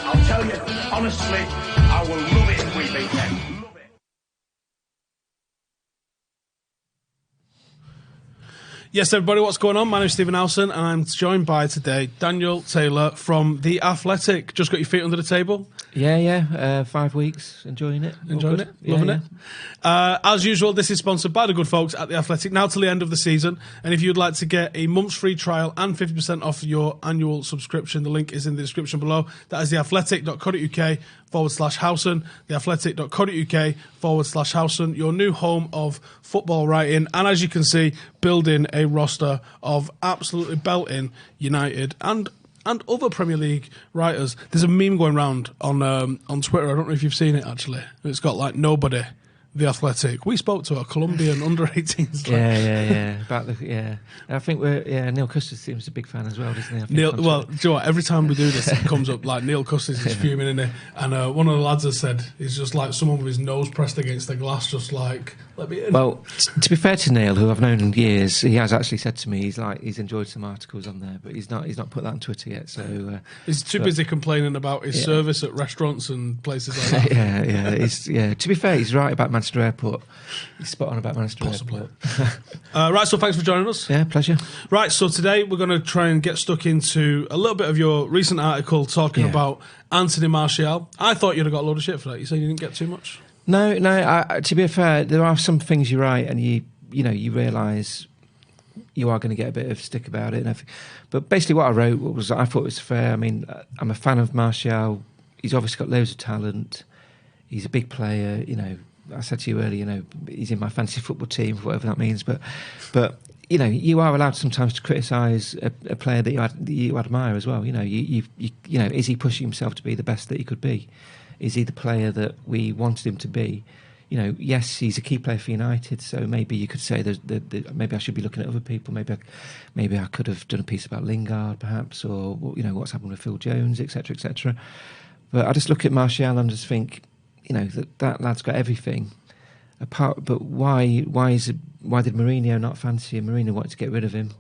I'll tell you, honestly, I will love it if we beat them. Love it. Yes, everybody, what's going on? My name's Stephen Howson, and I'm joined by today Daniel Taylor from The Athletic. Just got your feet under the table? Yeah. 5 weeks. Enjoying it. Enjoying it? Loving it? As usual, this is sponsored by the good folks at The Athletic, now till the end of the season. And if you'd like to get a month's free trial and 50% off your annual subscription, the link is in the description below. That is theathletic.co.uk/Howson, theathletic.co.uk/Howson, your new home of football writing. And as you can see, building a roster of absolutely belting United and other Premier League writers. There's a meme going around on Twitter. I don't know if you've seen it, actually. It's got like, nobody, The Athletic. We spoke to a Colombian under-18s. Yeah. I think Neil Custis seems a big fan as well, doesn't he? Neil, well, do you know what? Every time we do this, it comes up like Neil Custis is fuming in it. And one of the lads has said he's just like someone with his nose pressed against the glass, just like, let me in. Well, to be fair to Neil, who I've known in years, he has actually said to me he's enjoyed some articles on there, but he's not put that on Twitter yet. So he's too busy complaining about his service at restaurants and places like that. To be fair, he's right about Manchester Airport. He's spot on about Manchester Airport. Right, so thanks for joining us. Yeah, pleasure. Right, so today we're going to try and get stuck into a little bit of your recent article talking about Anthony Martial. I thought you'd have got a load of shit for that. You said you didn't get too much? No. To be fair, there are some things you write and you realise you are going to get a bit of stick about it. But basically what I wrote was I thought it was fair. I mean, I'm a fan of Martial. He's obviously got loads of talent. He's a big player. I said to you earlier, he's in my fantasy football team, whatever that means. But you are allowed sometimes to criticise a player that you admire as well. Is he pushing himself to be the best that he could be? Is he the player that we wanted him to be? Yes, he's a key player for United, so maybe you could say maybe I should be looking at other people. Maybe I could have done a piece about Lingard, perhaps, or what's happened with Phil Jones, etc., etc. But I just look at Martial and just think, that lad's got everything. But why did Mourinho not fancy him? Mourinho wanted to get rid of him,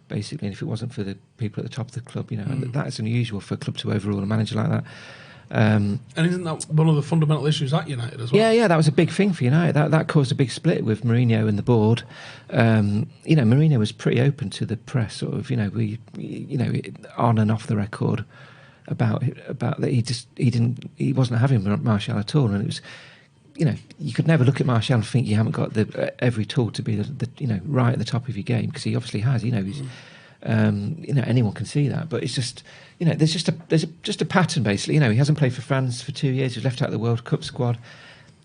basically. And if it wasn't for the people at the top of the club, and that is unusual for a club to overrule a manager like that. And isn't that one of the fundamental issues at United as well? Yeah, that was a big thing for United. That caused a big split with Mourinho and the board. Mourinho was pretty open to the press, sort of, on and off the record about that he wasn't having Martial at all, and it was, you could never look at Martial and think you haven't got every tool to be the right at the top of your game, because he obviously has. He's. Anyone can see that, but it's just, there's just a pattern basically. He hasn't played for France for 2 years. He's left out of the World Cup squad.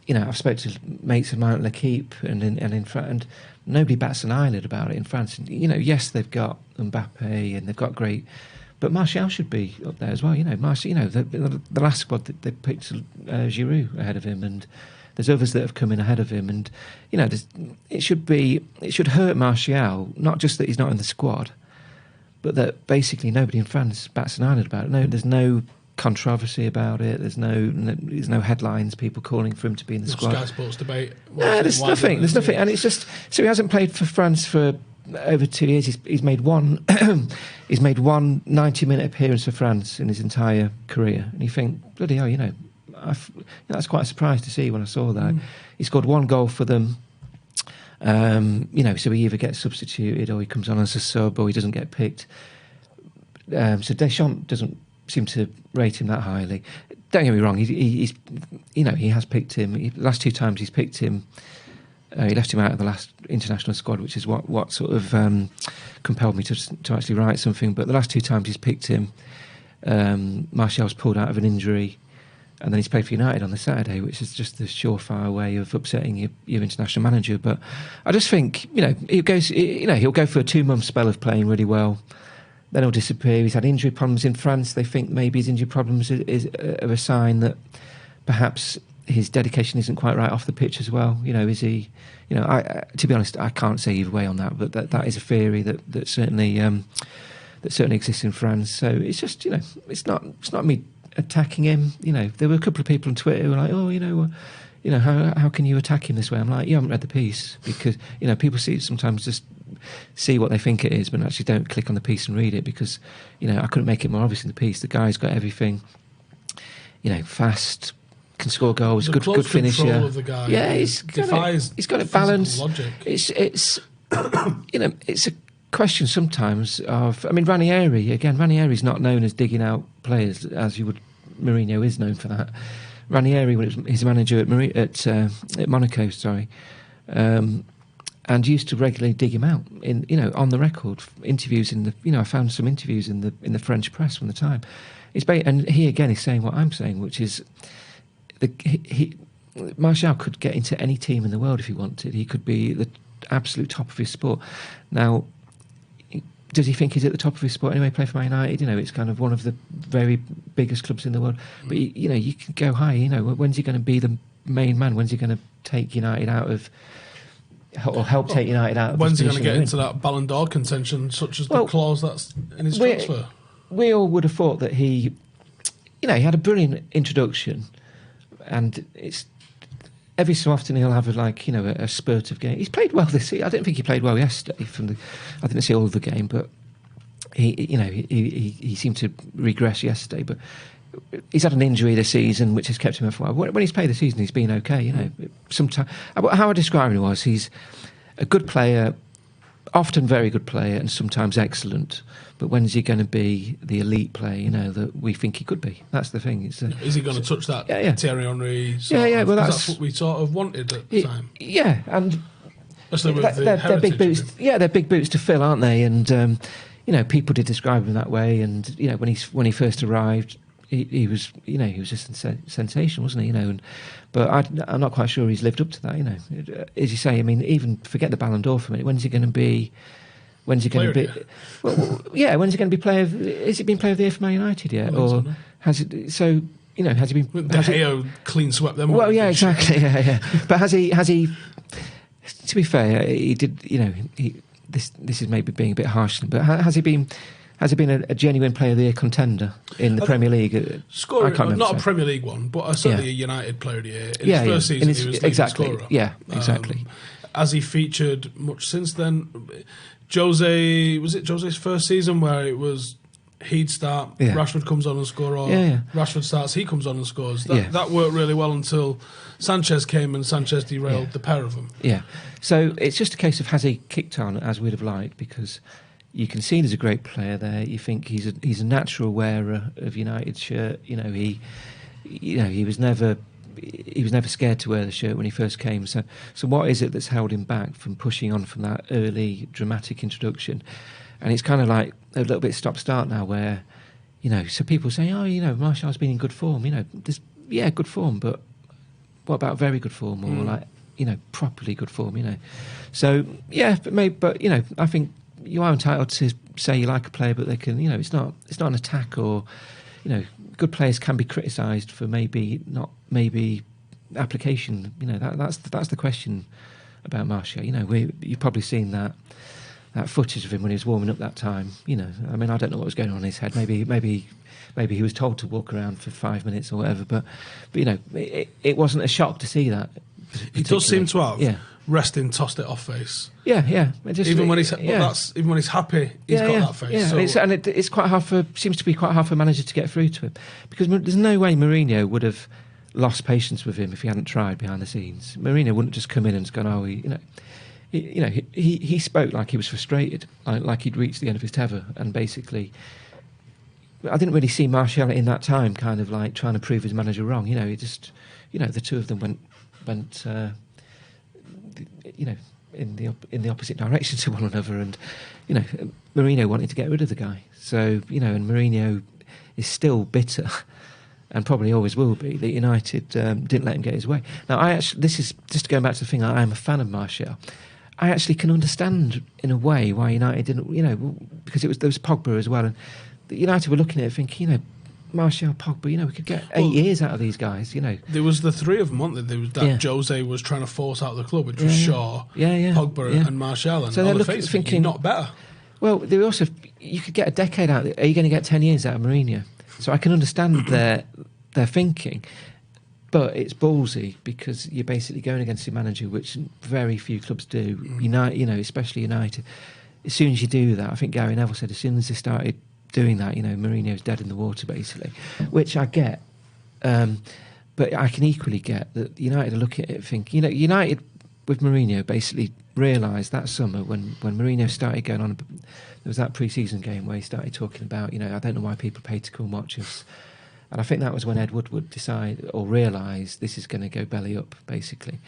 I've spoken to mates of mine at L'Equipe and in France, and nobody bats an eyelid about it in France. And, yes, they've got Mbappe and they've got great, but Martial should be up there as well. The last squad they picked Giroud ahead of him, and there's others that have come in ahead of him, and it should hurt Martial, not just that he's not in the squad, but that basically nobody in France bats an eyelid about it. No, there's no controversy about it. There's no headlines, people calling for him to be in the squad. Sky Sports debate. There's nothing, and it's just, so he hasn't played for France for over 2 years. He's made one 90-minute appearance for France in his entire career, and you think, bloody hell, that's quite a surprise to see when I saw that. He scored one goal for them. So he either gets substituted or he comes on as a sub or he doesn't get picked. So Deschamps doesn't seem to rate him that highly. Don't get me wrong, he has picked him. The last 2 times he's picked him, he left him out of the last international squad, which is what sort of compelled me to actually write something. But the last 2 times he's picked him, Martial's pulled out of an injury. And then he's played for United on the Saturday, which is just the surefire way of upsetting your international manager. But I just think, he'll go for a 2-month spell of playing really well. Then he'll disappear. He's had injury problems in France. They think maybe his injury problems are a sign that perhaps his dedication isn't quite right off the pitch as well. Is he? To be honest, I can't say either way on that. But that is a theory that certainly exists in France. So it's just, it's not me attacking him. There were a couple of people on Twitter who were like, how can you attack him this way? I'm like, you haven't read the piece, because people sometimes just see what they think it is, but actually don't click on the piece and read it, because I couldn't make it more obvious in the piece. The guy's got everything. fast, can score goals, The good close finisher. control of the guy he's got a physical balance. logic. It's it's a question sometimes of. I mean, Ranieri's not known as digging out players as you would. Mourinho is known for that. Ranieri, when he's manager at Monaco, and used to regularly dig him out on the record interviews I found some interviews in the French press from the time. And he again is saying what I'm saying, which is Martial could get into any team in the world if he wanted. He could be the absolute top of his sport. Now, does he think he's at the top of his sport anyway? Play for Man United, it's kind of one of the very biggest clubs in the world. But you can go high. When's he going to be the main man? When's he going to take United out of, or help take United out of? When's he going to get into that Ballon d'Or contention, such as the clause that's in his transfer? We all would have thought that he had a brilliant introduction, and it's. Every so often he'll have a spurt of game. He's played well this season. I didn't think he played well yesterday. I didn't see all of the game, but he seemed to regress yesterday. But he's had an injury this season, which has kept him off. When he's played this season, he's been okay. Sometimes how I describe him was he's a good player, often very good player, and sometimes excellent. But when's he going to be the elite player, that we think he could be? That's the thing. Is he going to touch that Thierry Henry? Well, that's what we sort of wanted at the time. Yeah, and especially with they're big boots. Yeah, they're big boots to fill, aren't they? And people did describe him that way. And when he first arrived, he was just sensational, wasn't he? But I'm not quite sure he's lived up to that. As you say, I mean, even forget the Ballon d'Or for a minute. When's he going to be? When's he going to be? When's he going to be player? Has he been player of the year for Man United yet, or has it? So has he been? De Gea clean swept them. Well, yeah, exactly. Yeah. But has he? To be fair, he did. This is maybe being a bit harsh, but has he been? Has he been a genuine player of the year contender in the Premier League? Scorer, not a Premier League one, but certainly a United player of the year. In his first season, he was exactly. scorer. Yeah, exactly. Has he featured much since then? Was it Jose's first season where it was he'd start, Rashford comes on and scores, or Rashford starts, he comes on and scores. That worked really well until Sanchez came and Sanchez derailed the pair of them. Yeah. So it's just a case of has he kicked on as we'd have liked, because you can see he's a great player there. You think he's a natural wearer of United's shirt. He was never scared to wear the shirt when he first came. So what is it that's held him back from pushing on from that early dramatic introduction? And it's kind of like a little bit stop-start now, where so people say, Martial's been in good form. Good form, but what about very good form, or properly good form? So but I think you are entitled to say you like a player, but they can, it's not an attack, or good players can be criticised for maybe application. That's the question about Martial. You've probably seen that footage of him when he was warming up that time. I mean, I don't know what was going on in his head. Maybe he was told to walk around for 5 minutes or whatever. But it wasn't a shock to see that. He does seem to have resting, tossed it off face. Yeah. Even when he's happy, he's got that face. Yeah. It's quite hard seems to be quite hard for a manager to get through to him, because there's no way Mourinho would have lost patience with him if he hadn't tried behind the scenes. Mourinho wouldn't just come in and gone, he spoke like he was frustrated, like he'd reached the end of his tether, and basically, I didn't really see Martial in that time kind of like trying to prove his manager wrong. He just, the two of them went. In the opposite direction to one another, and Mourinho wanted to get rid of the guy. So and Mourinho is still bitter, and probably always will be, that United didn't let him get his way. Now, this is just going back to the thing. I am a fan of Martial. I actually can understand in a way why United didn't, because there was Pogba as well, and United were looking at it thinking, Martial, Pogba, we could get 8 years out of these guys, There was the three of them, weren't there? There was that Jose was trying to force out of the club, which was Shaw, Pogba and Martial, and so they're thinking, not better. Well, they also, you could get a decade out of it. Are you going to get 10 years out of Mourinho? So I can understand their thinking, but it's ballsy, because you're basically going against your manager, which very few clubs do. United, especially United. As soon as you do that, I think Gary Neville said, as soon as they started doing that, Mourinho's dead in the water, basically, which I get. But I can equally get that United look at it and think, United with Mourinho basically realised that summer when Mourinho started going on, there was that pre-season game where he started talking about, I don't know why people pay to come watch us. And I think that was when Ed Woodward decided or realised this is going to go belly up, basically.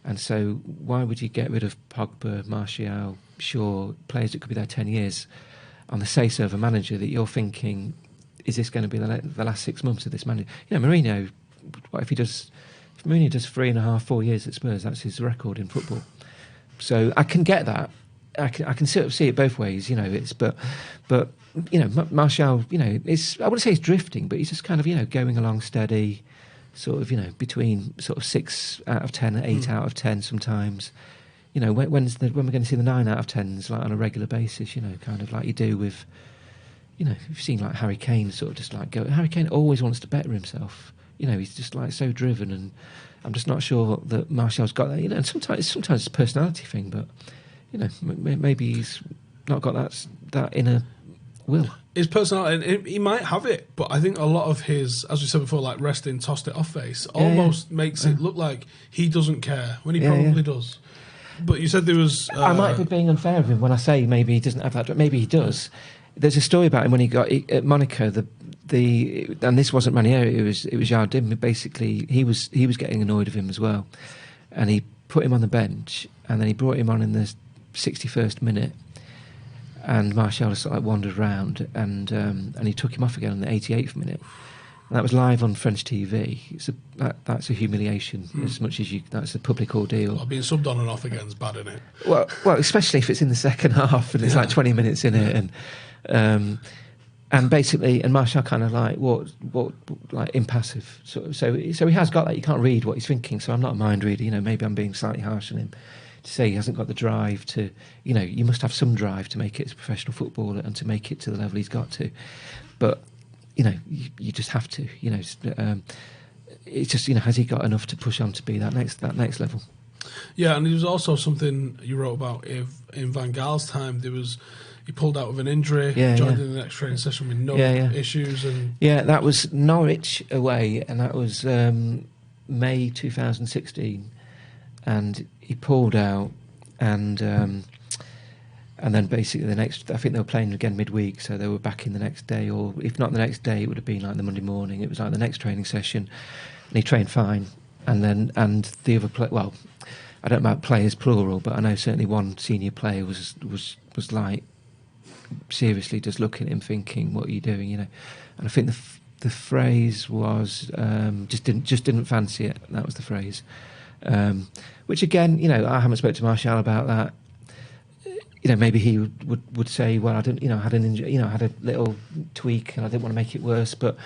And so why would you get rid of Pogba, Martial, Shaw, players that could be there 10 years on the say-so of a manager that you're thinking, is this going to be the last 6 months of this manager? Mourinho, what if Mourinho does 3.5, 4 years at Spurs, that's his record in football. So I can get that. I can sort of see it both ways, but Martial, it's, I wouldn't say he's drifting, but he's just kind of, going along steady, sort of, between sort of 6 out of 10, 8 out of 10 sometimes. When we're going to see the 9 out of 10s, like on a regular basis, kind of like you do with, you've seen like Harry Kane sort of just like go. Harry Kane always wants to better himself. He's just like so driven, and I'm just not sure that Martial's got that. And sometimes it's a personality thing, but maybe he's not got that inner will. His personality, and he might have it, but I think a lot of his, as we said before, like resting, tossed it off face, almost makes it look like he doesn't care when he probably does. But you said there was. I might be being unfair of him when I say maybe he doesn't have that. Maybe he does. There's a story about him when he got at Monaco. And this wasn't Ranieri. It was Jardim. Basically, he was getting annoyed of him as well, and he put him on the bench, and then he brought him on in the 61st minute. And Martial just sort of like wandered around, and he took him off again in the 88th minute. And that was live on French TV. That's a humiliation as much as that's a public ordeal. Well, being subbed on and off again is bad, isn't it? Well, especially if it's in the second half and it's like 20 minutes in it, and basically, and Martial kind of like what like impassive. So he has got that. You can't read what he's thinking. So I'm not a mind reader. Maybe I'm being slightly harsh on him to say he hasn't got the drive to. You must have some drive to make it as a professional footballer and to make it to the level he's got to. But you just have to. It's just has he got enough to push on to be that next level? Yeah, and there was also something you wrote about in Van Gaal's time. He pulled out with an injury, joined in the next training session with no issues. And that was Norwich away, and that was May 2016, and he pulled out, and then basically I think they were playing again midweek, so they were back in the next day, or if not the next day, it would have been like the Monday morning. It was like the next training session, and he trained fine, and the other well, I don't know about players plural, but I know certainly one senior player was like seriously just looking at him thinking, what are you doing, and I think the phrase was just didn't fancy it. That was the phrase, which again, I haven't spoken to Martial about that. Maybe he would say, well, I didn't, I had an injury, I had a little tweak and I didn't want to make it worse, but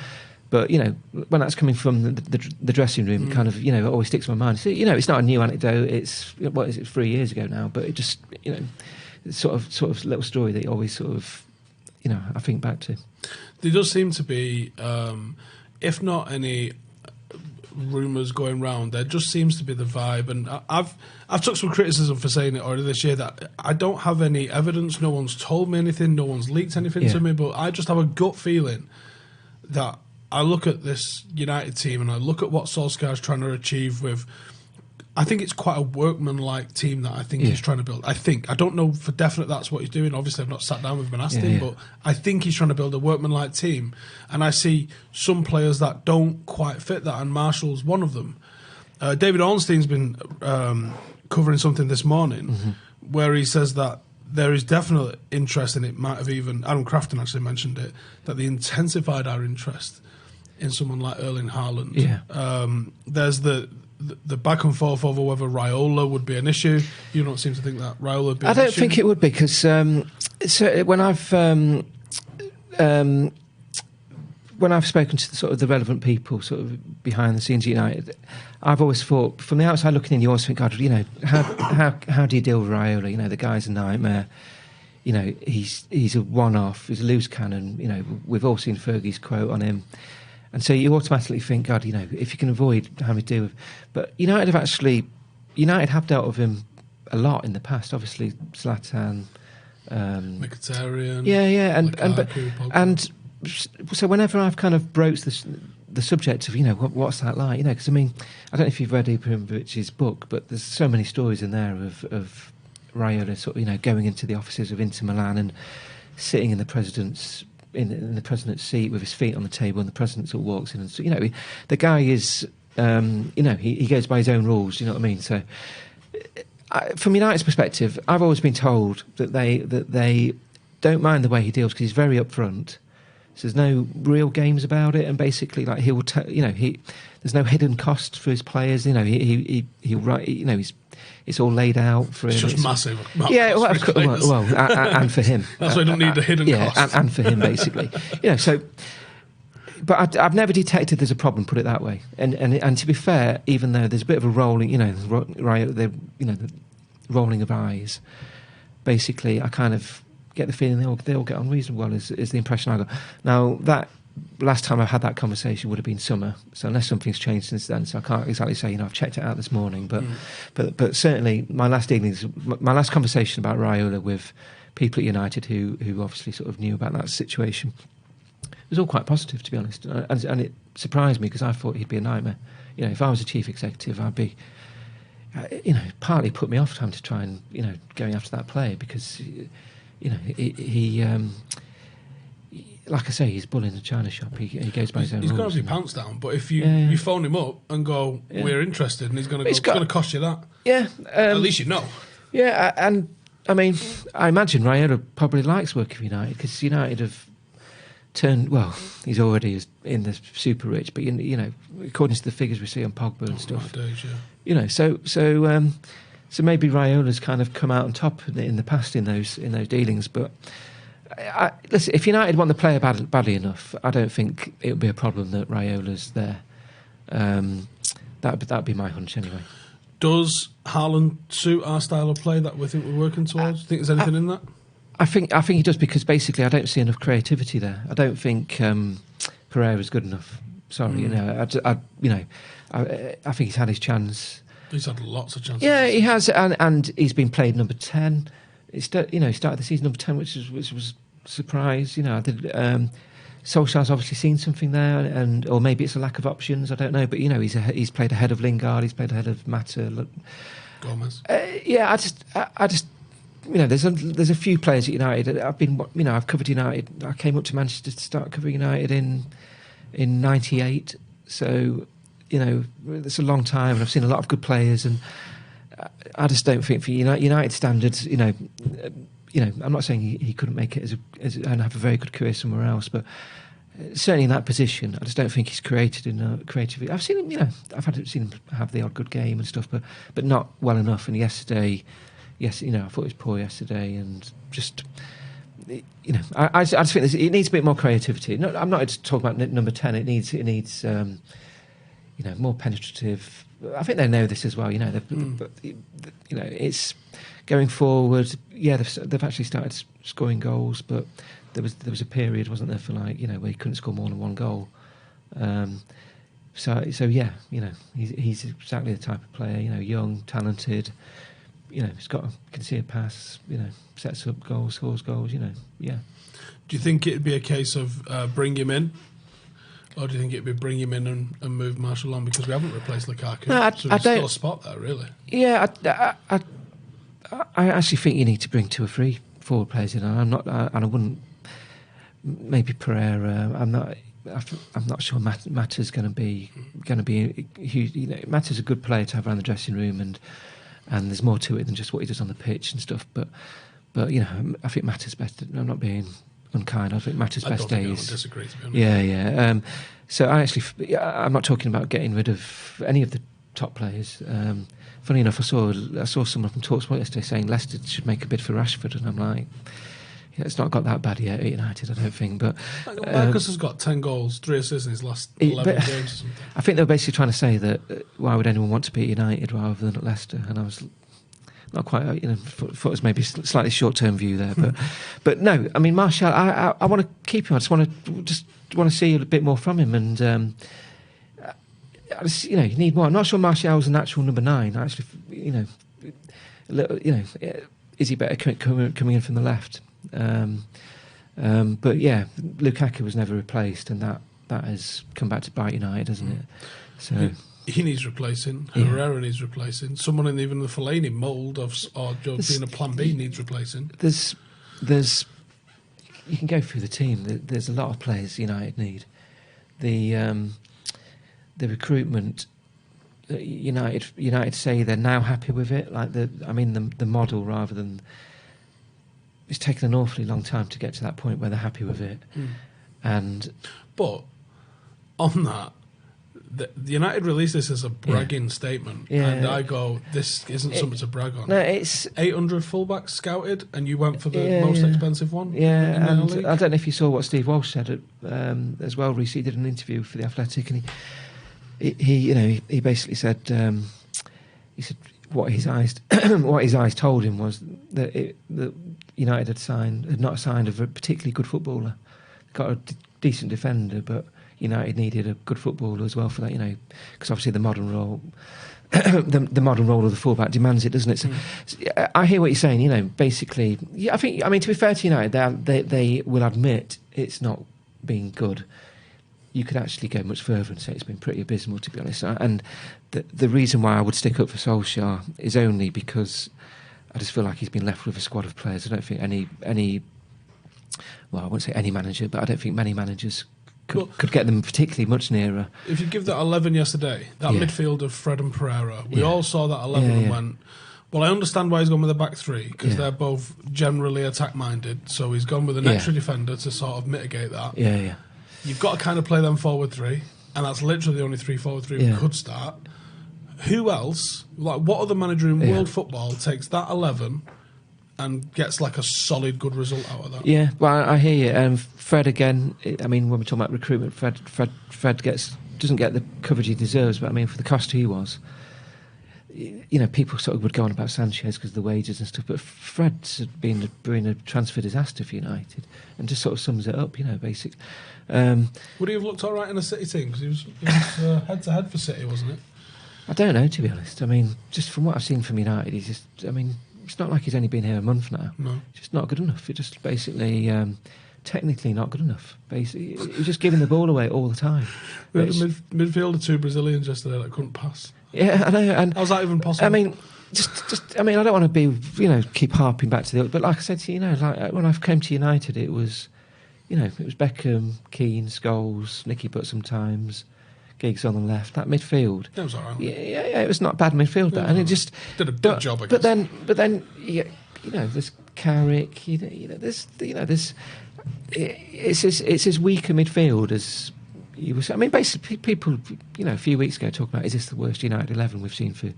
when that's coming from the dressing room, it kind of, it always sticks in my mind. So, it's not a new anecdote. It's, 3 years ago now, but it just, it's sort of little story that you always sort of, I think back to. There does seem to be, if not any rumours going round, there just seems to be the vibe, and I've took some criticism for saying it already this year that I don't have any evidence, no one's told me anything, no one's leaked anything to me, but I just have a gut feeling that I look at this United team and I look at what Solskjaer's trying to achieve with, I think it's quite a workman-like team that I think he's trying to build. I don't know for definite that's what he's doing. Obviously, I've not sat down with him and asked him, but I think he's trying to build a workman-like team. And I see some players that don't quite fit that, and Marshall's one of them. David Ornstein's been covering something this morning where he says that there is definite interest, and it might have even, Adam Crafton actually mentioned it, that they intensified our interest in someone like Erling Haaland. There's the back and forth over whether Raiola would be an issue. You don't seem to think that Raiola would be an issue. I don't think it would be, because so when I've spoken to sort of the relevant people sort of behind the scenes at United, I've always thought, from the outside looking in, you always think, God, how do you deal with Raiola? The guy's a nightmare. He's a one-off. He's a loose cannon. We've all seen Fergie's quote on him. And so you automatically think, God, if you can avoid having to deal with... But United have dealt with him a lot in the past. Obviously, Zlatan... Mkhitaryan... Yeah, Lukaku, and so whenever I've kind of broached the subject of what's that like, because I don't know if you've read Ibrahimovic's book, but there's so many stories in there of Raiola sort of going into the offices of Inter Milan and sitting in the president's seat with his feet on the table, and the president sort of walks in, and so, the guy is he goes by his own rules. You know what I mean? So from United's perspective, I've always been told that they don't mind the way he deals because he's very upfront. So there's no real games about it, and basically, like he will, there's no hidden cost for his players. He'll write. It's all laid out for him. It's just massive. Yeah, and for him. That's why I don't need the hidden cost. And for him, basically. So. But I've never detected there's a problem. Put it that way. And to be fair, even though there's a bit of a rolling, the rolling of eyes. Basically, I kind of get the feeling they all get on reasonably well. Is the impression I got. Now that last time I had that conversation would have been summer. So unless something's changed since then, so I can't exactly say. I've checked it out this morning. But certainly my last conversation about Raiola with people at United who obviously sort of knew about that situation. It was all quite positive, to be honest, and it surprised me because I thought he'd be a nightmare. If I was a chief executive, I'd be, partly put me off having to try and going after that player because, he like I say, he's bull in the china shop. He goes by his own rules. He's got to be pounced down, but if you phone him up and go, we're interested, and he's going to go, it's going to cost you that. Yeah, at least you know. Yeah, and I imagine Raiola probably likes working for United because United have turned, well, he's already in the super rich, but according to the figures we see on Pogba and stuff, so maybe Raiola's kind of come out on top in the past in those dealings. But listen, if United want the player badly enough, I don't think it would be a problem that Raiola's there. That'd be my hunch anyway. Does Haaland suit our style of play that we think we're working towards? Do you think there's anything in that? I think he does because basically I don't see enough creativity there. I don't think Pereira's good enough. Sorry, I think he's had his chance. He's had lots of chances. Yeah, he has, and he's been played number 10. He started the season number 10, which was a surprise. I did. Solskjaer's obviously seen something there, or maybe it's a lack of options. I don't know, but he's played ahead of Lingard. He's played ahead of Mata. Gomez. I just. There's a few players at United. I've covered United. I came up to Manchester to start covering United in '98. So, it's a long time, and I've seen a lot of good players. And I just don't think for United standards, I'm not saying he couldn't make it and have a very good career somewhere else, but certainly in that position, I just don't think he's created creatively. I've seen him. I've seen him have the odd good game and stuff, but not well enough. And yesterday. Yes, I thought it was poor yesterday, and just, I just think it needs a bit more creativity. No, I'm not talking about number 10. It needs, more penetrative. I think they know this as well. But it's going forward. Yeah, they've actually started scoring goals, but there was a period, wasn't there, for where he couldn't score more than one goal. So yeah, he's exactly the type of player. Young, talented. He's can see a pass, sets up goals, scores goals, yeah. Do you think it'd be a case of bring him in? Or do you think it'd be bring him in and move Martial on? Because we haven't replaced Lukaku. No, so there's still a spot there, really. Yeah, I actually think you need to bring 2 or 3 forward players in. And I wouldn't, maybe Pereira, I'm not sure Mata's going to be huge. Mata's a good player to have around the dressing room, and there's more to it than just what he does on the pitch and stuff. But I think Mata's best. I'm not being unkind. I think Mata's best days. I disagree, to be honest. Yeah. So I'm not talking about getting rid of any of the top players. Funny enough, I saw someone from TalkSport yesterday saying Leicester should make a bid for Rashford, and I'm like, it's not got that bad yet at United, I don't think. But Marcus has got 10 goals, 3 assists in his last 11 games or something. I think they were basically trying to say that why would anyone want to be at United rather than at Leicester? And I was not quite, thought it was maybe a slightly short-term view there. But no, Martial, I want to keep him. I just want to see a bit more from him, and you need more. I'm not sure Martial's a natural number 9. Actually, is he better coming in from the left? But yeah, Lukaku was never replaced, and has come back to bite United, hasn't it? So he needs replacing. Herrera needs replacing. Someone in even the Fellaini mould of or being a plan B needs replacing. There's you can go through the team. There's a lot of players United need. The recruitment. United say they're now happy with it. Like the model, rather than it's taken an awfully long time to get to that point where they're happy with it. But on that, the United released this as a bragging statement, and I go, this isn't something to brag on. No, it's 800 fullbacks scouted, and you went for the most expensive one. Yeah, and I don't know if you saw what Steve Walsh said as well. Recently, he did an interview for the Athletic, and he basically said he said what his eyes told him was that United had not signed a particularly good footballer. Got a decent defender, but United needed a good footballer as well for that, because obviously the modern role, the modern role of the fullback demands it, doesn't it? So, I hear what you're saying. Basically, I mean, to be fair to United, they will admit it's not been good. You could actually go much further and say it's been pretty abysmal, to be honest. And the reason why I would stick up for Solskjaer is only because I just feel like he's been left with a squad of players. I don't think any. Well, I won't say any manager, but I don't think many managers could get them particularly much nearer. If you give that 11 yesterday, that midfield of Fred and Pereira, we all saw that 11 and went, well, I understand why he's gone with a back three, because they're both generally attack-minded, so he's gone with an extra defender to sort of mitigate that. Yeah. You've got to kind of play them forward three, and that's literally the only forward three we could start. Who else, what other manager in world football takes that 11 and gets like a solid, good result out of that? Yeah, well, I hear you. Fred again. I mean, when we're talking about recruitment, Fred doesn't get the coverage he deserves. But I mean, for the cost he was, people sort of would go on about Sanchez because of the wages and stuff. But Fred's been a transfer disaster for United, and just sort of sums it up. Basically. Would he have looked all right in a City team? Because he was head to head for City, wasn't it? I don't know, to be honest. I mean, just from what I've seen from United, he's just. I mean, it's not like he's only been here a month now. No, just not good enough. It's just basically technically not good enough. Basically, he's just giving the ball away all the time. We had a midfielder, 2 Brazilians yesterday that couldn't pass. Yeah, I know. And how's that even possible? I mean, I mean, I don't want to be, keep harping back to the. But like I said to you, like when I came to United, it was, it was Beckham, Keane, Scholes, Nicky Butt sometimes. Giggs on the left, that midfield. That was all right. Yeah, it was not a bad midfield, and it just did a good job. I guess. But then, there's Carrick. There's it's as weak a midfield as you were. I mean, basically, people, a few weeks ago talking about, is this the worst United 11 we've seen for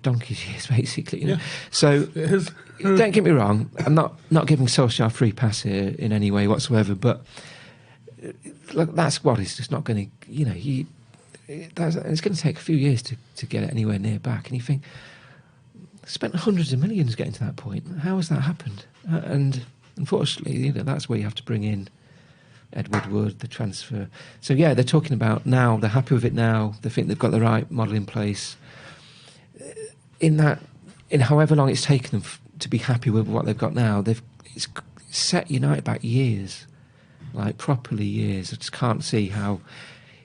donkey's years, basically. Yeah. So don't get me wrong. I'm not giving Solskjaer a free pass here in any way whatsoever, but. Look, that squad is just not going to, it's going to take a few years to get it anywhere near back. And you think, spent hundreds of millions getting to that point. How has that happened? And unfortunately, that's where you have to bring in Ed Woodward, the transfer. So yeah, they're talking about now. They're happy with it now. They think they've got the right model in place. In however long it's taken them to be happy with what they've got now, it's set United back years. Like properly years. I just can't see how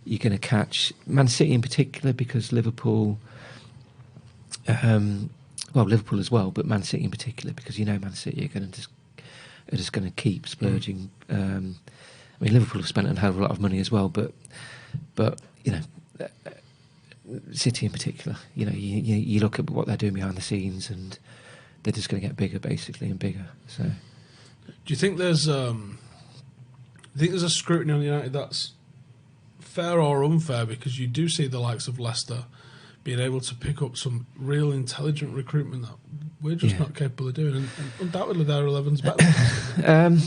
you're going to catch Man City in particular, because Liverpool, Liverpool as well, but Man City in particular, because Man City are just going to keep splurging. I mean, Liverpool have spent a hell of a lot of money as well, but City in particular, you look at what they're doing behind the scenes, and they're just going to get bigger, basically, and bigger. So, do you think there's a scrutiny on United that's fair or unfair? Because you do see the likes of Leicester being able to pick up some real intelligent recruitment that we're just not capable of doing, and undoubtedly their 11's better than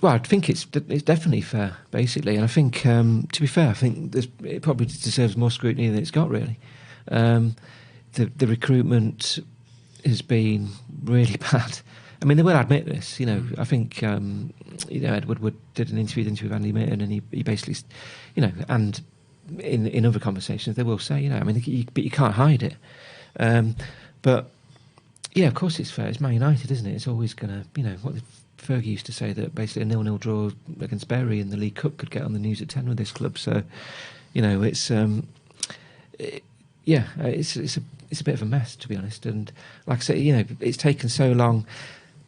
well, I think it's definitely fair, basically, and I think, to be fair, I think it probably deserves more scrutiny than it's got, really. The recruitment has been really bad. I mean, they will admit this, I think, Ed Woodward did an interview with Andy Mitton, and he basically, and in other conversations, they will say, I mean, but you can't hide it. But, yeah, of course it's fair. It's Man United, isn't it? It's always going to, what, Fergie used to say that basically a 0-0 draw against Bury in the League Cup could get on the news at 10 with this club. So, it's it's a bit of a mess, to be honest. And like I say, it's taken so long.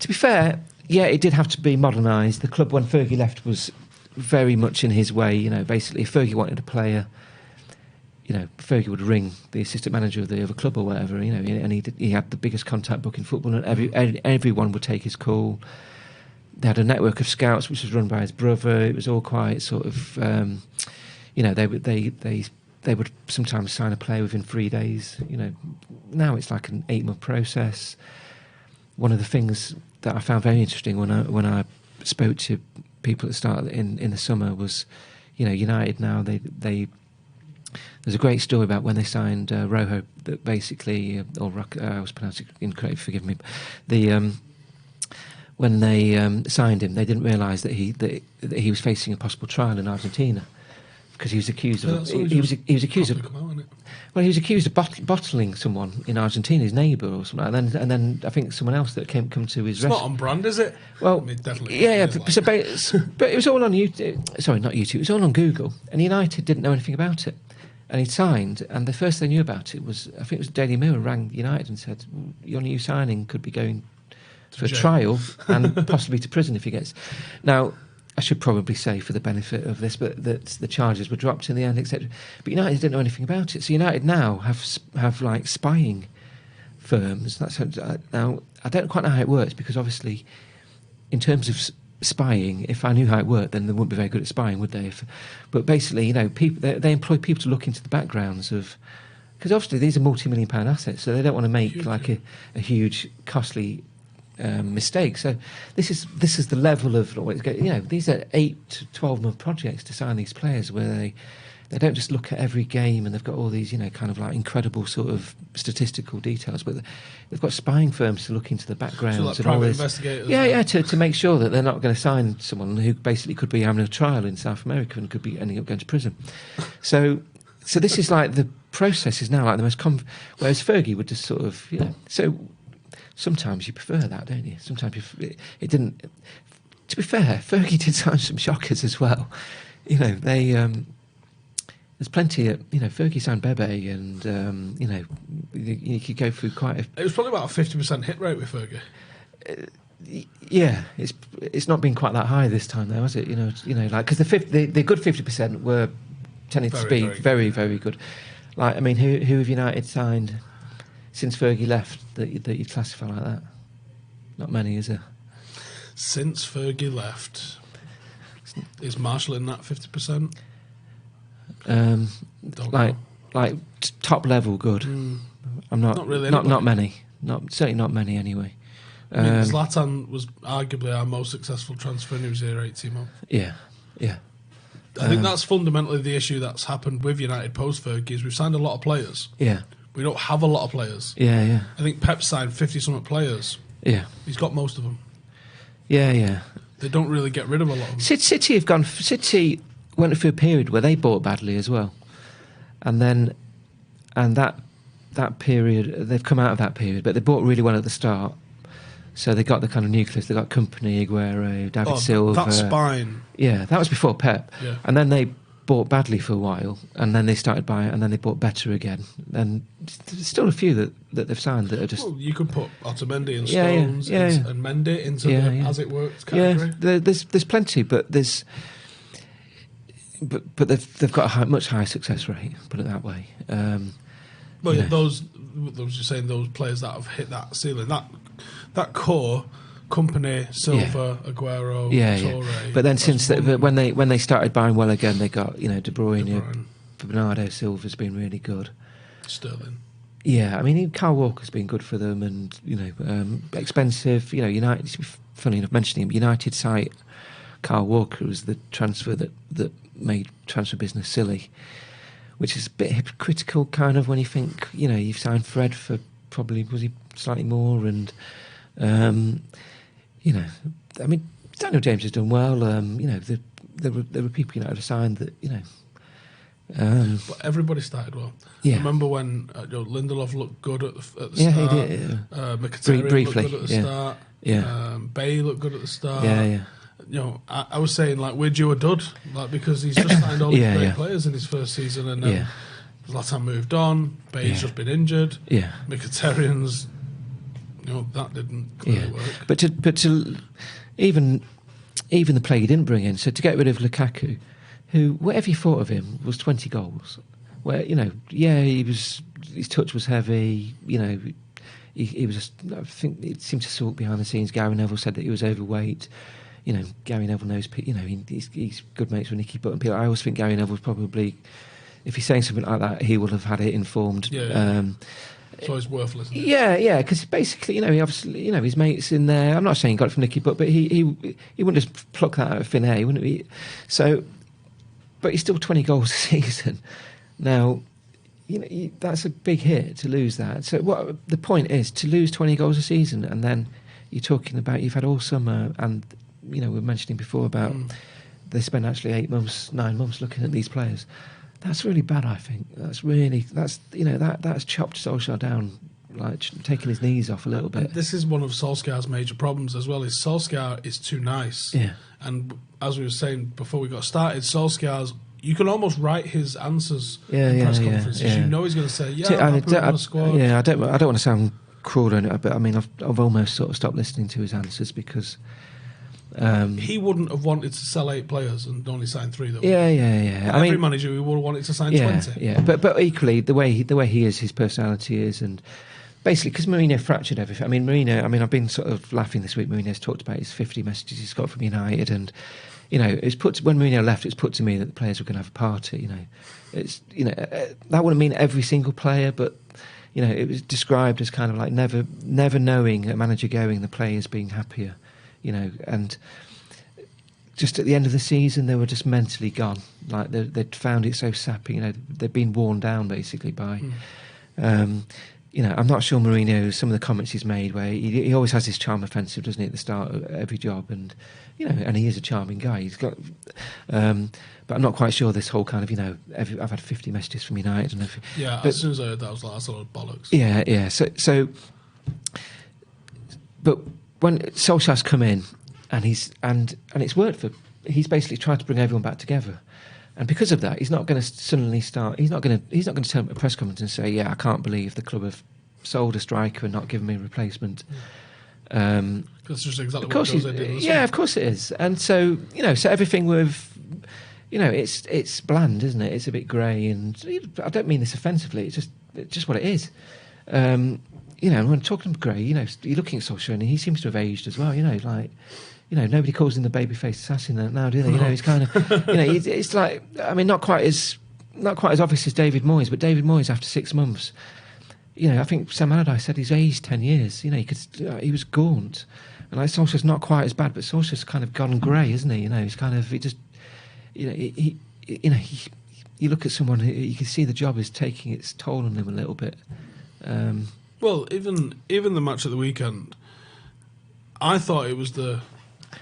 To be fair, it did have to be modernised. The club when Fergie left was very much in his way. Basically, if Fergie wanted a player, Fergie would ring the assistant manager of the other club or whatever, and he had the biggest contact book in football, and everyone would take his call. They had a network of scouts which was run by his brother. It was all quite sort of, they would sometimes sign a player within 3 days. Now it's like an 8-month process. One of the things that I found very interesting when I spoke to people at the start in the summer was, United now there's a great story about when they signed Rojo, that basically, I was pronouncing it incorrectly, forgive me. When they signed him, they didn't realise that he was facing a possible trial in Argentina because he was accused of he was accused of well, he was accused of bottling someone in Argentina, his neighbour or something, and then I think someone else that come to his rescue. It's not on brand, is it? Well, definitely. Yeah. But it was all on YouTube. Sorry, not YouTube. It was all on Google, and United didn't know anything about it. And he signed, and the first they knew about it was, I think it was Daily Mirror rang United and said, your new signing could be going for a trial and possibly to prison if he gets. Now, I should probably say for the benefit of this, but that the charges were dropped in the end, etc. But United didn't know anything about it. So United now have like spying firms. Now, I don't quite know how it works because obviously, in terms of spying, if I knew how it worked, then they wouldn't be very good at spying, would they? But basically, people they employ people to look into the backgrounds of, because obviously these are multi-million-pound assets, so they don't want to make a huge, costly mistake. So this is the level of these are 8 to 12 month projects to sign these players, where they don't just look at every game and they've got all these kind of like incredible sort of statistical details, but they've got spying firms to look into the backgrounds, so like and private all this. Investigators. To make sure that they're not going to sign someone who basically could be having a trial in South America and could be ending up going to prison. So this is like the process is now like the most whereas Fergie would just sort of so sometimes you prefer that, don't you? Sometimes it didn't. To be fair, Fergie did sign some shockers as well. There's plenty of, Fergie signed Bebe, and, you could go through quite a... It was probably about a 50% hit rate with Fergie. It's not been quite that high this time, though, has it? Because the good 50% were tending to be very, very good. Like, I mean, who have United signed since Fergie left that you'd classify like that? Not many, is there? Since Fergie left, is Marshall in that 50%? Top level good. I'm not really not many. Certainly not many anyway. I mean, Zlatan was arguably our most successful transfer, and he was here 18 months. Yeah. I think that's fundamentally the issue that's happened with United post Fergie is we've signed a lot of players. Yeah. We don't have a lot of players. Yeah. I think Pep signed 50-something players. Yeah. He's got most of them. Yeah. They don't really get rid of a lot of them. City went through a period where they bought badly as well, and that period they've come out of that period, but they bought really well at the start. So they got the kind of nucleus. They got Company, Aguero, David Silva. That spine. Yeah, that was before Pep. Yeah. And then they bought badly for a while, and then they started buying, and then they bought better again. And there's still a few that they've signed that are just. Well, you could put Otamendi and Stones and Mendy into the as it works category. Yeah, there's plenty, but there's. But they've got a much higher success rate. Put it that way. Those you're saying those players that have hit that ceiling, that core, Company, Silva, Aguero, Torre. But then when they started buying well again, they got De Bruyne. Bernardo Silva's been really good. Sterling. Yeah, I mean Kyle Walker's been good for them, and expensive. United. Funny enough, mentioning him, United site. Kyle Walker was the transfer that made transfer business silly, which is a bit hypocritical, kind of, when you think, you've signed Fred for probably, was he slightly more, and, I mean, Daniel James has done well, there were people United have signed that, But everybody started well. Yeah. Remember when Lindelof looked good at the start? Yeah, he did. Mkhitaryan Briefly, looked good at the start. Yeah. Bay looked good at the start. Yeah. I was saying, like, we're due a dud, like, because he's just signed all these great players in his first season, and then Zlatan moved on. Bay's just been injured. Yeah. Mkhitaryan's, that didn't clearly work. But to even the player you didn't bring in, so to get rid of Lukaku, who, whatever you thought of him, was 20 goals. Where, his touch was heavy, he was, I think it seemed to sort behind the scenes. Gary Neville said that he was overweight. Gary Neville knows, he's good mates with Nicky Butt and people. I always think Gary Neville's probably, if he's saying something like that, he will have had it informed. So it's worthless. Isn't it? Yeah, because basically, he obviously, his mates in there. I'm not saying he got it from Nicky Butt, but he wouldn't just pluck that out of thin air, wouldn't he? So, but he's still 20 goals a season. Now, that's a big hit to lose that. So what the point is, to lose 20 goals a season, and then you're talking about you've had all summer, and we were mentioning before about they spend actually 8 months, 9 months looking at these players. That's really bad, I think. That's chopped Solskjaer down, like taking his knees off a little bit. This is one of Solskjaer's major problems as well, is Solskjaer is too nice. Yeah. And as we were saying before we got started, you can almost write his answers in press conferences. Yeah. You know he's going to say, I'm happy with my squad. Yeah, I don't want to sound cruel, but I mean, I've almost sort of stopped listening to his answers because... he wouldn't have wanted to sell 8 players and only sign 3, though. Yeah. Every manager, he would have wanted to sign 20. Yeah, but equally, the way he is, his personality is, and basically, because Mourinho fractured everything. I mean, Mourinho, I've been sort of laughing this week. Mourinho's talked about his 50 messages he's got from United, and when Mourinho left, it's put to me that the players were going to have a party. It's that wouldn't mean every single player, but it was described as kind of like never knowing a manager going, the players being happier. And just at the end of the season, they were just mentally gone. Like they'd found it so sappy. They'd been worn down basically by. I'm not sure Mourinho. Some of the comments he's made, where he always has this charm offensive, doesn't he, at the start of every job, and and he is a charming guy. He's got, but I'm not quite sure this whole kind of I've had 50 messages from United and everything. Yeah, as soon as I heard that, I was like, that's a lot of bollocks. Yeah. So, but when Solskjaer's come in and it's worked he's basically tried to bring everyone back together, and because of that, he's not going to suddenly start. He's not going to turn up a press conference and say, "Yeah, I can't believe the club have sold a striker and not given me a replacement." That's just exactly what Jose did. Yeah, of course it is, and so so everything with. It's bland, isn't it? It's a bit grey, and I don't mean this offensively. It's just what it is. When talking to Gray, you're looking at Solskjaer and he seems to have aged as well. Nobody calls him the babyface assassin now, do they? He's kind of, it's like, not quite as obvious as David Moyes, but David Moyes after 6 months, I think Sam Allardyce said he's aged 10 years. He was gaunt, and like Solskjaer's not quite as bad, but Solskjaer's kind of gone grey, isn't he? He's kind of you look at someone who you can see the job is taking its toll on him a little bit. Well, even the match at the weekend, I thought it was the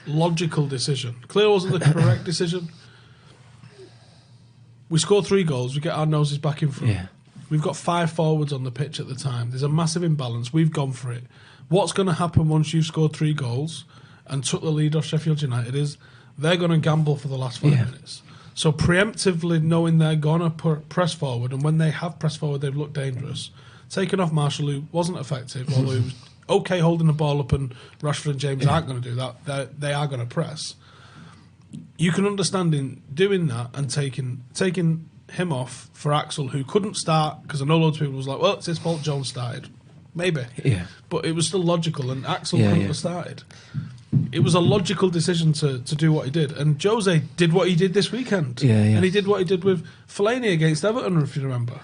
logical decision. Clearly wasn't the correct decision. We score 3 goals, we get our noses back in front. Yeah. We've got 5 forwards on the pitch at the time. There's a massive imbalance. We've gone for it. What's going to happen once you've scored 3 goals and took the lead off Sheffield United is they're going to gamble for the last 5 minutes. So preemptively knowing they're going to press forward, and when they have pressed forward, they've looked dangerous. Taking off Marshall, who wasn't effective, although he was okay holding the ball up, and Rashford and James aren't going to do that. They are going to press. You can understand in doing that and taking him off for Axel, who couldn't start, because I know loads of people was like, well, it's his fault Jones started. Maybe. Yeah. But it was still logical, and Axel couldn't have started. It was a logical decision to do what he did. And Jose did what he did this weekend. And he did what he did with Fellaini against Everton, if you remember.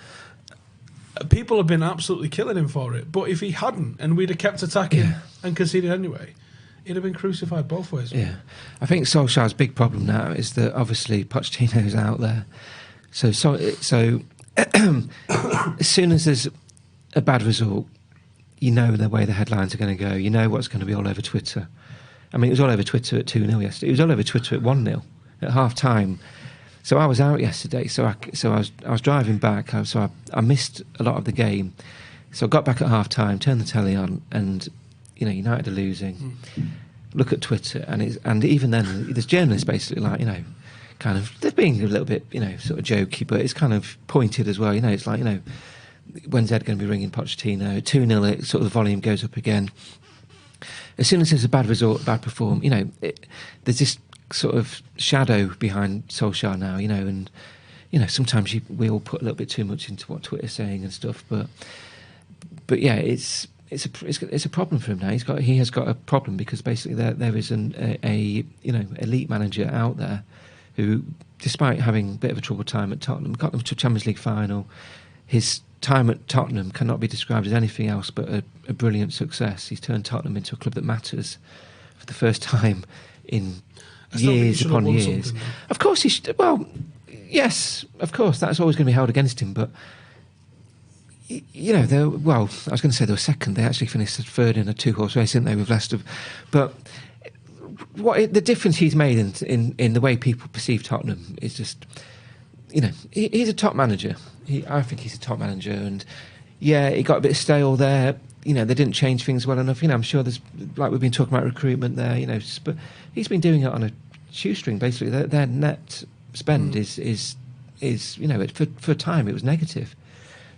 People have been absolutely killing him for it. But if he hadn't, and we'd have kept attacking and conceded anyway, he'd have been crucified both ways. Yeah. I think Solskjaer's big problem now is that obviously Pochettino's out there. So as soon as there's a bad result, you know the way the headlines are going to go. You know what's going to be all over Twitter. I mean, it was all over Twitter at 2-0 yesterday. It was all over Twitter at 1-0 at half-time. So I was out yesterday. So I was driving back. I missed a lot of the game. So I got back at half time, turned the telly on, and United are losing. Look at Twitter, and even then, there's journalists basically like kind of they're being a little bit sort of jokey, but it's kind of pointed as well. It's like when's Ed going to be ringing Pochettino? 2-0, it sort of the volume goes up again. As soon as there's a bad result, bad perform, there's this sort of shadow behind Solskjaer now, and sometimes we all put a little bit too much into what Twitter's saying and stuff, but yeah, it's a problem for him now. He has got a problem because basically there is a elite manager out there who, despite having a bit of a troubled time at Tottenham, got them to a Champions League final. His time at Tottenham cannot be described as anything else but a brilliant success. He's turned Tottenham into a club that matters for the first time in years upon years. Of course, he should. Well, yes, of course, that's always going to be held against him. But I was going to say they were second. They actually finished third in a 2-horse race, didn't they, with Leicester? But the difference he's made in the way people perceive Tottenham is just, he's a top manager. I think he's a top manager, and yeah, it got a bit stale there. They didn't change things well enough. I'm sure there's, like we've been talking about recruitment there. But he's been doing it on a shoestring. Basically, their net spend is for a time it was negative.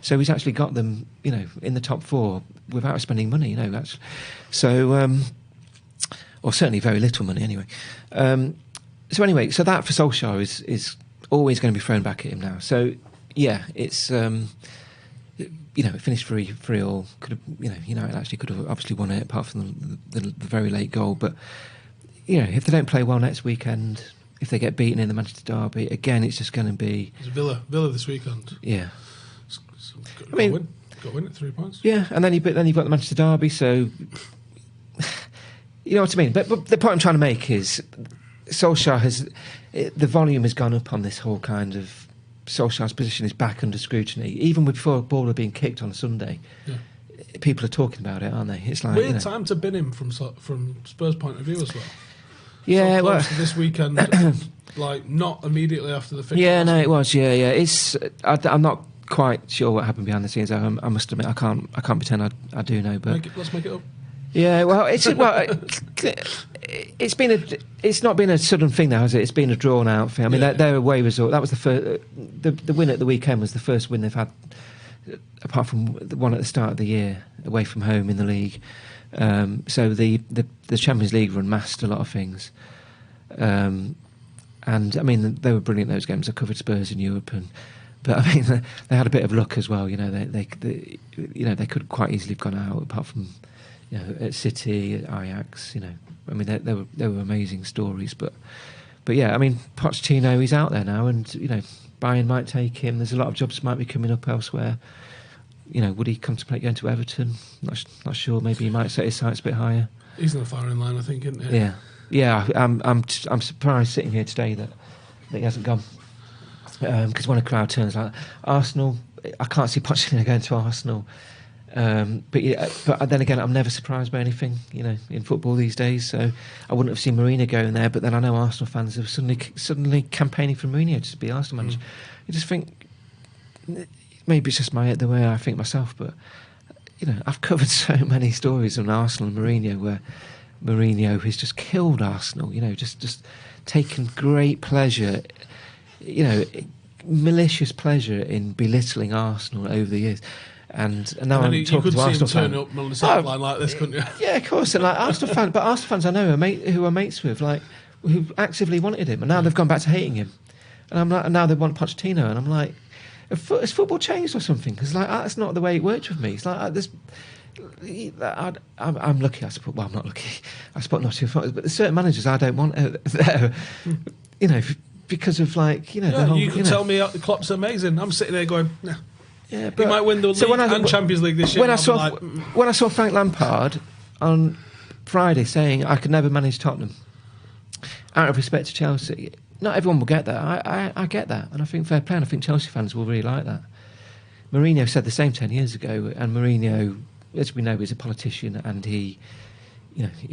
So he's actually got them, in the top 4 without spending money. Or certainly very little money anyway. So that for Solskjaer is always going to be thrown back at him now. So yeah, it's it finished 3-3. Could have, United actually could have obviously won it apart from the very late goal. But if they don't play well next weekend, if they get beaten in the Manchester derby again, it's just going to be Villa this weekend. Yeah, got to win at 3 points. Yeah, and then you've got the Manchester derby, so you know what I mean. But the point I'm trying to make is Solskjaer the volume has gone up on this whole kind of Solskjaer's position is back under scrutiny. Even before a ball had been kicked on Sunday, people are talking about it, aren't they? It's like weird time to bin him from Spurs' point of view as well. Yeah, so close to this weekend, like not immediately after the fixture. Yeah, no, it was. Yeah. It's I'm not quite sure what happened behind the scenes. I must admit, I can't pretend I do know. But let's make it up. Yeah, well, it's not been a sudden thing now, has it? It's been a drawn out thing. I mean, their away result, that was the first. The win at the weekend was the first win they've had, apart from the one at the start of the year, away from home in the league. So the Champions League run masked a lot of things, and I mean they were brilliant those games. I covered Spurs in Europe, but I mean they had a bit of luck as well. They could quite easily have gone out apart from. At City, at Ajax, I mean, there were amazing stories, but yeah, I mean, Pochettino, he's out there now, and Bayern might take him. There's a lot of jobs might be coming up elsewhere. Would he contemplate going to Everton? Not sure. Maybe he might set his sights a bit higher. He's in the firing line, I think, isn't he? Yeah. I'm surprised sitting here today that he hasn't gone, because when a crowd turns like Arsenal, I can't see Pochettino going to Arsenal. But then again, I'm never surprised by anything, in football these days. So I wouldn't have seen Mourinho going there. But then I know Arsenal fans are suddenly campaigning for Mourinho to be Arsenal manager. You just think maybe it's just the way I think myself. But I've covered so many stories on Arsenal and Mourinho where Mourinho has just killed Arsenal. Just taken great pleasure, malicious pleasure in belittling Arsenal over the years. And now I'm talking to Arsenal fans. You could see him turn up on the sideline like this, couldn't you? Yeah, of course. And like Arsenal fans I know who are mates with, who actively wanted him, and now they've gone back to hating him. And I'm like, and now they want Pochettino, and I'm like, has football changed or something? Because that's not the way it worked with me. It's like I'm lucky. I'm not lucky. I support not too far, but there's certain managers I don't want there. Because of the whole. You could tell me Klopp's amazing. I'm sitting there going, nah. Yeah, but he might win the league and Champions League this year. When I saw Frank Lampard on Friday saying I could never manage Tottenham out of respect to Chelsea, not everyone will get that. I get that, and I think fair play. And I think Chelsea fans will really like that. Mourinho said the same 10 years ago, and Mourinho, as we know, is a politician, and he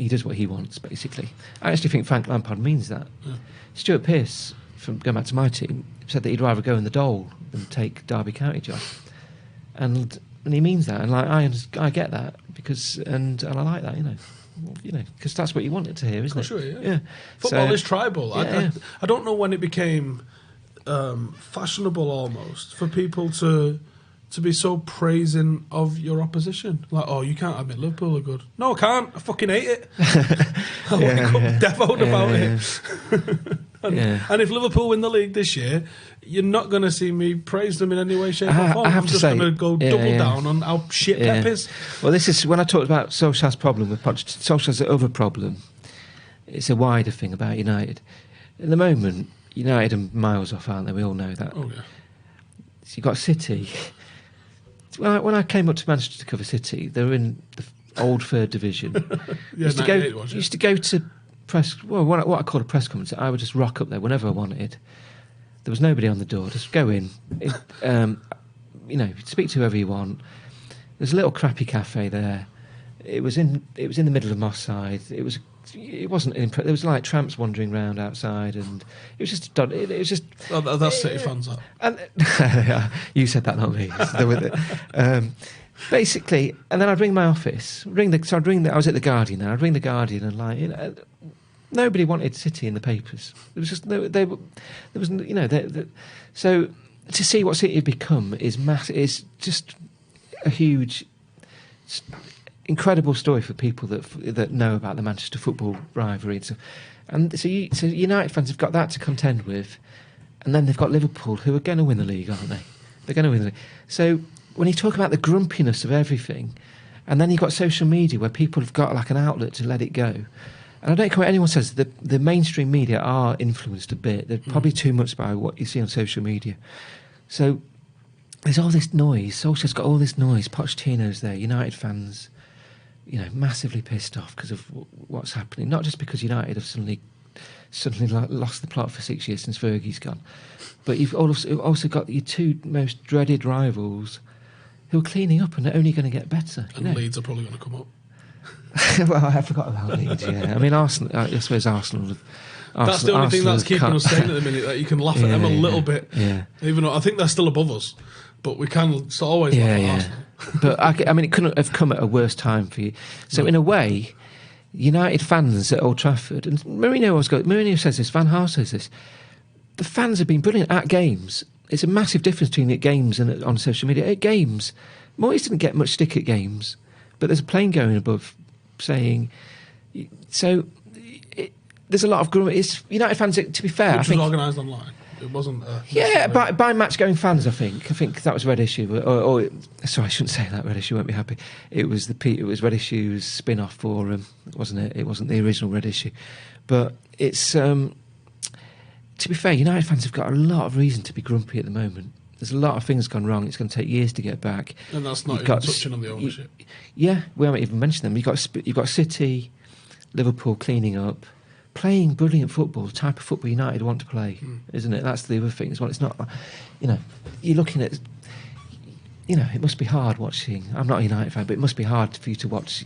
does what he wants. Basically, I actually think Frank Lampard means that. Yeah. Stuart Pearce from going back to my team, said that he'd rather go in the Dole than take Derby County job, and he means that, and like I get that because and I like that, because that's what you wanted to hear, isn't it? Sure, yeah. Football is tribal. Yeah. I don't know when it became fashionable almost for people to be so praising of your opposition. Like, oh, you can't admit Liverpool are good. No, I can't. I fucking hate it. I wake up devout about it. And if Liverpool win the league this year, you're not going to see me praise them in any way, shape or form. I'm just going to go double down on how shit Pep is. Well, this is when I talked about Solskjaer's problem with Pochettino. Solskjaer's other problem. It's a wider thing about United. At the moment, United are miles off, aren't they? We all know that. Oh, yeah. So you've got City. When I came up to Manchester to cover City, they were in the old third division. used to go to what I call a press conference. I would just rock up there whenever I wanted. There was nobody on the door. Just go in, speak to whoever you want. There's a little crappy cafe there. It was in the middle of Moss Side. It wasn't. There was like tramps wandering around outside, and it was just. It was just. Oh, that's City fans. That. And you said that, not me. So with it. Basically, and then I'd ring my office. I was at the Guardian. Then I'd ring the Guardian, and nobody wanted City in the papers. There was just so to see what City have become is is just a huge, incredible story for people that know about the Manchester football rivalry. And so United fans have got that to contend with, and then they've got Liverpool, who are going to win the league, aren't they? They're going to win the league. So when you talk about the grumpiness of everything, and then you've got social media where people have got like an outlet to let it go. And I don't care what anyone says, the mainstream media are influenced a bit. They're probably too much by what you see on social media. So there's all this noise. Solskjaer's got all this noise. Pochettino's there. United fans, massively pissed off because of what's happening. Not just because United have suddenly lost the plot for 6 years since Fergie's gone, but you've also got your two most dreaded rivals who are cleaning up and are only going to get better. And Leeds are probably going to come up. Well, I forgot about Leeds. Yeah, I mean Arsenal. I suppose Arsenal. That's the only thing that's keeping us sane at the minute. That you can laugh at them a little bit. Yeah. Even though I think they're still above us, but we can always laugh at Arsenal. But I mean, it couldn't have come at a worse time for you. So in a way, United fans at Old Trafford, and Mourinho says this, Van Gaal says this. The fans have been brilliant at games. It's a massive difference between at games and on social media. At games, Moyes didn't get much stick at games, but there's a plane going above saying. So there's a lot of it's United fans. To be fair, which was organised online. It wasn't. By match going fans. I think that was Red Issue. Or sorry, I shouldn't say that. Red Issue won't be happy. It was Red Issue's spin-off forum, wasn't it? It wasn't the original Red Issue, but it's. To be fair, United fans have got a lot of reason to be grumpy at the moment. There's a lot of things gone wrong. It's going to take years to get back. And that's not even touching on the ownership. We haven't even mentioned them. You've got City, Liverpool cleaning up, playing brilliant football, the type of football United want to play, isn't it? That's the other thing as well. It's not, you're looking at, it must be hard watching. I'm not a United fan, but it must be hard for you to watch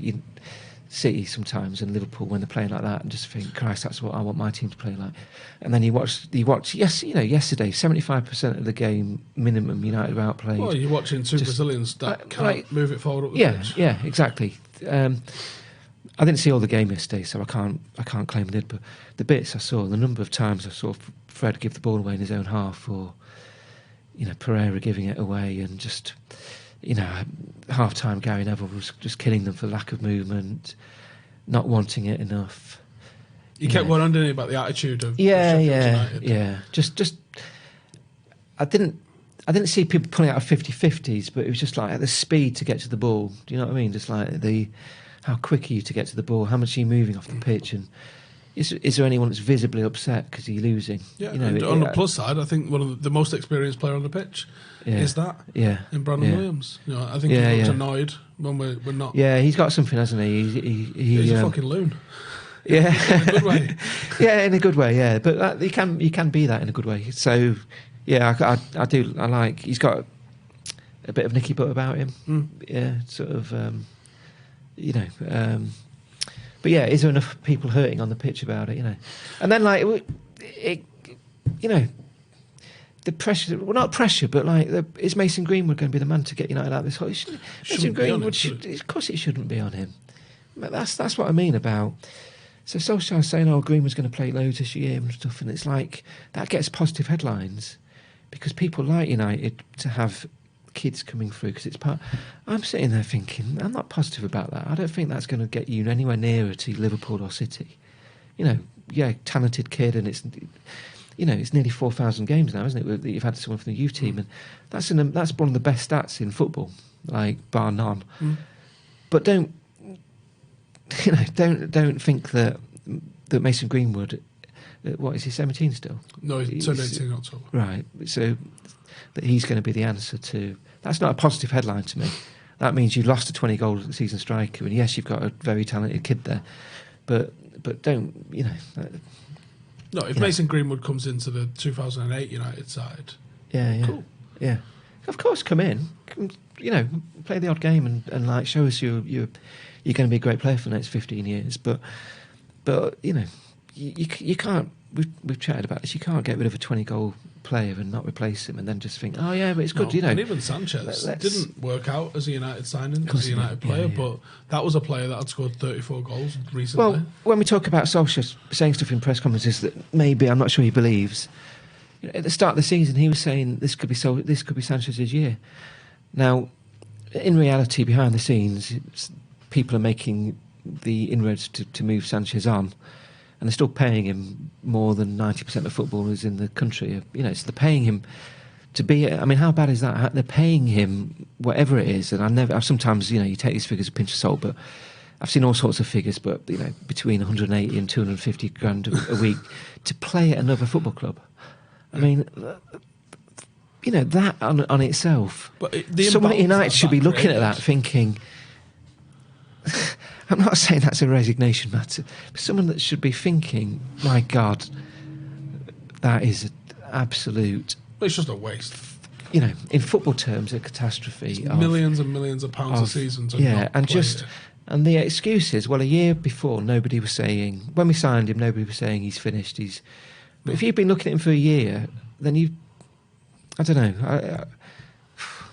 City sometimes and Liverpool when they're playing like that and just think, Christ, that's what I want my team to play like. And then you watch. Yesterday, 75% of the game minimum United were outplayed. Well, you're watching two Brazilians that can't move it forward up the pitch. Yeah, exactly. I didn't see all the game yesterday, so I can't claim I did. But the bits I saw, the number of times I saw Fred give the ball away in his own half, or Pereira giving it away, and just half time Gary Neville was just killing them for lack of movement, not wanting it enough. You kept going on, didn't you, about the attitude of United. Yeah. Just I didn't see people pulling out of 50-50s, but it was just like the speed to get to the ball. Do you know what I mean? Just like how quick are you to get to the ball? How much are you moving off the pitch? And is there anyone that's visibly upset because you're losing? Yeah. On the plus side, I think one of the most experienced player on the pitch is that. Yeah. In Brandon Williams. I think he looks annoyed when we're not. Yeah, he's got something, hasn't he? He's a fucking loon. Yeah, in a good way. Yeah, in a good way. Yeah, but you can be that in a good way. So, yeah, I do. I like. He's got a bit of Nicky Butt about him. Yeah, sort of. But yeah, is there enough people hurting on the pitch about it? And then you know, the pressure, well, not pressure, but like, is Mason Greenwood going to be the man to get United out of this hole? Mason Greenwood, of course it shouldn't be on him. But that's what I mean about. So Solskjaer's saying, "Oh, Greenwood's going to play loads this year and stuff," and it's like that gets positive headlines because people like United to have kids coming through because it's part. I'm sitting there thinking, I'm not positive about that. I don't think that's going to get you anywhere nearer to Liverpool or City. You know, yeah, talented kid, and it's. You know, it's nearly 4,000 games now, isn't it? That you've had someone from the youth team, and that's one of the best stats in football, like bar none. But don't think that Mason Greenwood, what is he, 17 still? No, he's turned 18 in October. Right, so that he's going to be the answer to. That's not a positive headline to me. That means you've lost a 20-goal season striker, and yes, you've got a very talented kid there, but don't, you know. No, if Mason Greenwood comes into the 2008 United side, cool. Yeah, of course, come in, you know, play the odd game and like show us you're going to be a great player for the next 15 years. But you know, you can't. We've chatted about this. You can't get rid of a 20-goal player and not replace him, and then just think, oh yeah, but it's good, you know. And even Sanchez didn't work out as a United signing, as a United player, but that was a player that had scored 34 goals recently. Well, when we talk about Solskjaer saying stuff in press conferences that maybe I'm not sure he believes, you know, at the start of the season he was saying this could be Sanchez's year. Now, in reality, behind the scenes, people are making the inroads to move Sanchez on. And they're still paying him more than 90% of footballers in the country. You know, so they're paying him to be. I mean, how bad is that? They're paying him whatever it is. And I've sometimes, you know, you take these figures a pinch of salt, but I've seen all sorts of figures. But you know, between 180 and 250 grand a week to play at another football club. I mean, you know, that on itself. But someone at United should be looking at that, thinking. I'm not saying that's a resignation matter, but someone that should be thinking, my God, that is an absolute. It's just a waste. You know, in football terms, a catastrophe. Millions and millions of pounds a season. And the excuse is, well, a year before, nobody was saying, when we signed him, nobody was saying he's finished. But if you've been looking at him for a year, then I don't know.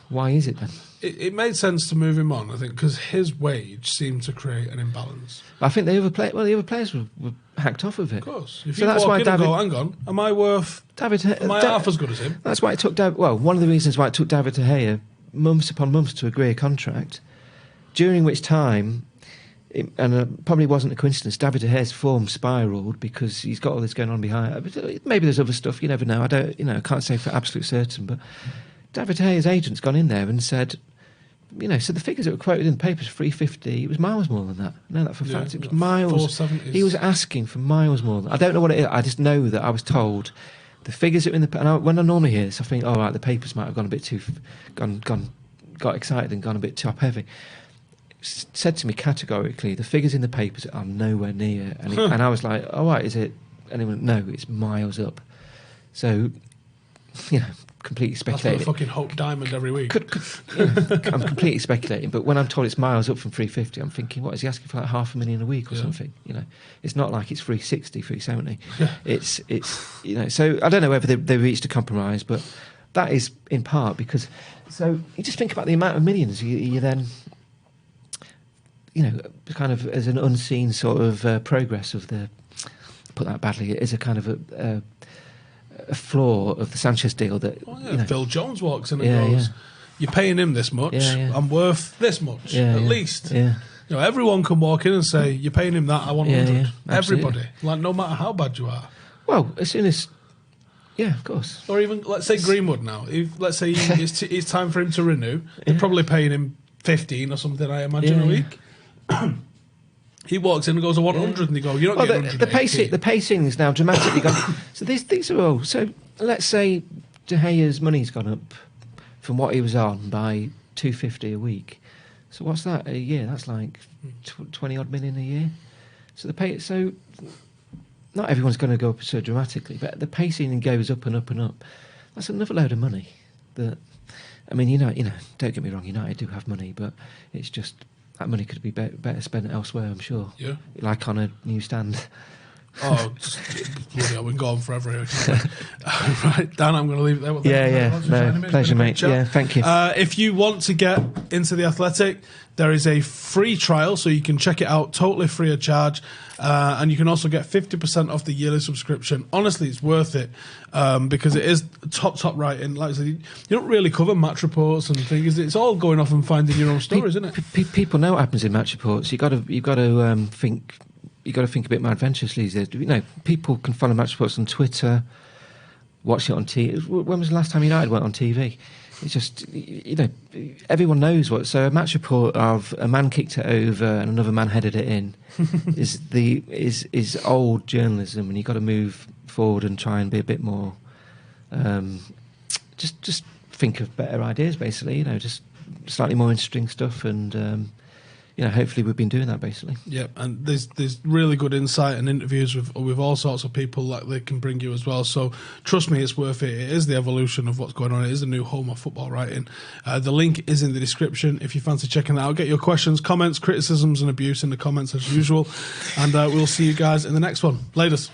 Why is it then? It made sense to move him on, I think, because his wage seemed to create an imbalance. I think the other players were hacked off of it. Of course. If so that's why David. Go, hang on, am I half as good as him? That's why it took David. Well, one of the reasons why it took David De Gea months upon months to agree a contract, during which time, and probably wasn't a coincidence, David De Gea's form spiralled because he's got all this going on behind. Maybe there's other stuff. You never know. I can't say for absolute certain, but David De Gea's agent's gone in there and said. You know, so the figures that were quoted in the papers, 350, it was miles more than that. I know that for a fact. It was miles. 470s. He was asking for miles more than. I don't know what it is. I just know that I was told the figures that were in the. And when I normally hear this, I think, oh, right, the papers might have gone a bit too. Got excited and gone a bit top heavy. Said to me categorically, the figures in the papers are nowhere near. And, and I was like, oh, right, is it? And he went, no, it's miles up. So, you know. Completely speculating. That's fucking Hope Diamond every week. I'm completely speculating, but when I'm told it's miles up from 350, I'm thinking, what is he asking for? Like $500,000 a week or something? You know, it's not like it's 360, 370. It's you know. So I don't know whether they reached a compromise, but that is in part because. So you just think about the amount of millions you then. You know, kind of as an unseen sort of progress of the. Put that badly, it is a kind of a flaw of the Sanchez deal that you know, Phil Jones walks in and goes, "You're paying him this much. I'm worth this much at least." Yeah. You know, everyone can walk in and say, "You're paying him that. I want 100." Everybody, like no matter how bad you are. Well, as soon as, of course. Or even let's say Greenwood now. Let's say it's time for him to renew. They're probably paying him 15 or something. I imagine a week. He walks in and goes, I want 100, and they go, you're not getting 100. The pacing is now dramatically gone. So these are all. So let's say De Gea's money's gone up from what he was on by 250 a week. So what's that a year? That's like 20 odd million a year. So so not everyone's going to go up so dramatically, but the pacing goes up and up and up. That's another load of money. That I mean, don't get me wrong, United do have money, but it's just. That money could be better spent elsewhere, I'm sure. Yeah. Like on a newsstand. Oh, bloody hell, we can go on forever here. Can't we? Right, Dan, I'm going to leave it there. Well, No, pleasure, mate. Yeah, thank you. If you want to get into The Athletic, there is a free trial, so you can check it out totally free of charge. And you can also get 50% off the yearly subscription. Honestly, it's worth it because it is top writing. Like I said, you don't really cover match reports and things. It's all going off and finding your own stories, isn't it? People know what happens in match reports. You've got to think. You've got to think a bit more adventurously. You know, people can follow match reports on Twitter, watch it on TV. When was the last time United went on TV? It's just, you know, everyone knows what. So a match report of a man kicked it over and another man headed it in is old journalism, and you've got to move forward and try and be a bit more. Just think of better ideas, basically. You know, just slightly more interesting stuff, and you know, hopefully we've been doing that, basically. Yeah, and there's really good insight and interviews with all sorts of people that they can bring you as well. So trust me, it's worth it. It is the evolution of what's going on. It is the new home of football writing. The link is in the description if you fancy checking that out. Get your questions, comments, criticisms and abuse in the comments as usual. And we'll see you guys in the next one. Latest.